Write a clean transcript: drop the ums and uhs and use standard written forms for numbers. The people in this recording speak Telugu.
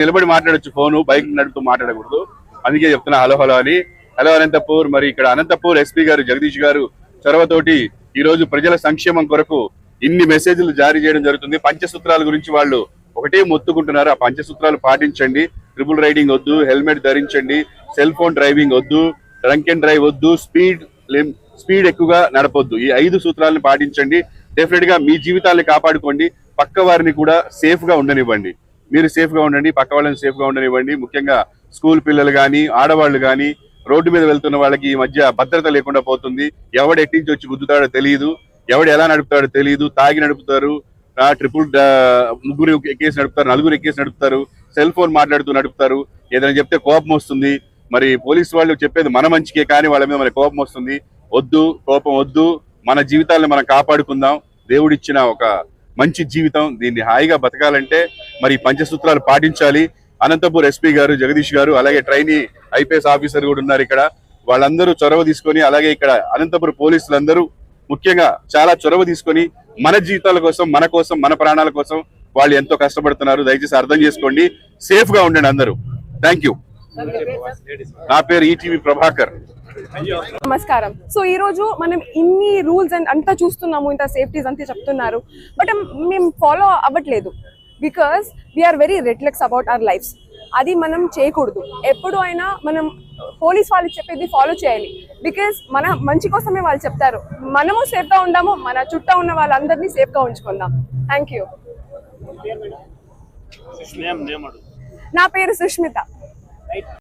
నిలబడి మాట్లాడొచ్చు, ఫోన్ బైక్ నడుపుతూ మాట్లాడకూడదు. అందుకే చెప్తున్నా హలో హలో అని. హలో అనంతపూర్. మరి ఇక్కడ అనంతపూర్ ఎస్పీ గారు జగదీష్ గారు చొరవతోటి ఈ రోజు ప్రజల సంక్షేమం కొరకు ఇన్ని మెసేజ్లు జారీ చేయడం జరుగుతుంది. పంచసూత్రాల గురించి వాళ్ళు ఒకటే మొత్తుకుంటున్నారు. ఆ పంచసూత్రాలు పాటించండి. ట్రిపుల్ రైడింగ్ వద్దు, హెల్మెట్ ధరించండి, సెల్ ఫోన్ డ్రైవింగ్ వద్దు, డ్రంక్ అండ్ డ్రైవ్ వద్దు, స్పీడ్ ఎక్కువగా నడపొద్దు. ఈ 5 సూత్రాలను పాటించండి. డెఫినెట్ గా మీ జీవితాన్ని కాపాడుకోండి. పక్క వారిని కూడా సేఫ్ గా ఉండనివ్వండి. మీరు సేఫ్ గా ఉండండి, పక్క వాళ్ళని సేఫ్ గా ఉండనివ్వండి. ముఖ్యంగా స్కూల్ పిల్లలు కానీ, ఆడవాళ్ళు కానీ, రోడ్డు మీద వెళ్తున్న వాళ్ళకి ఈ మధ్య భద్రత లేకుండా పోతుంది. ఎవడు ఎట్టించి వచ్చి గుద్దుతాడో తెలియదు, ఎవడు ఎలా నడుపుతాడో తెలియదు. తాగి నడుపుతారు, ముగ్గురు ఎక్కేసి నడుపుతారు, నలుగురు ఎక్కేసి నడుపుతారు, సెల్ ఫోన్ మాట్లాడుతూ నడుపుతారు. ఏదైనా చెప్తే కోపం వస్తుంది. మరి పోలీసు వాళ్ళు చెప్పేది మన మంచికే, కానీ వాళ్ళ మీద మన కోపం వస్తుంది. వద్దు, కోపం వద్దు. మన జీవితాలను మనం కాపాడుకుందాం. దేవుడిచ్చిన ఒక మంచి జీవితం, దీన్ని హాయిగా బతకాలంటే మరి పంచసూత్రాలు పాటించాలి. అనంతపూర్ ఎస్పీ గారు జగదీష్ గారు, అలాగే ట్రైనీ ఐపీఎస్ ఆఫీసర్ కూడా ఉన్నారు ఇక్కడ. వాళ్ళందరూ చొరవ తీసుకొని, అలాగే ఇక్కడ అనంతపురం పోలీసులందరూ ముఖ్యంగా చాలా చొరవ తీసుకొని మన జీవితాల కోసం, మన ప్రాణాల కోసం వాళ్ళు ఎంతో కష్టపడుతున్నారు. దయచేసి అర్థం చేసుకోండి, సేఫ్ గా ఉండండి అందరూ. Thank you. నా పేరు ఈటీవీ ప్రభాకర్. నమస్కారం. సో ఈ రోజు మనం ఇన్ని రూల్స్ అంతా చూస్తున్నాము, ఇంత సేఫ్టీస్ అంతా చెప్తున్నారు, బట్ మేము ఫాలో అవ్వట్లేదు. Because we're very reckless about our lives. అది మనం చేయకూడదు. ఎప్పుడు అయినా మనం పోలీస్ వాళ్ళు చెప్పేది ఫాలో చేయాలి. బికాస్ మన మంచి కోసమే వాళ్ళు చెప్తారు. మనము సేఫ్గా ఉందాము, మన చుట్టూ ఉన్న వాళ్ళందరినీ సేఫ్గా ఉంచుకుందాం. Thank you. నా పేరు సుష్మిత.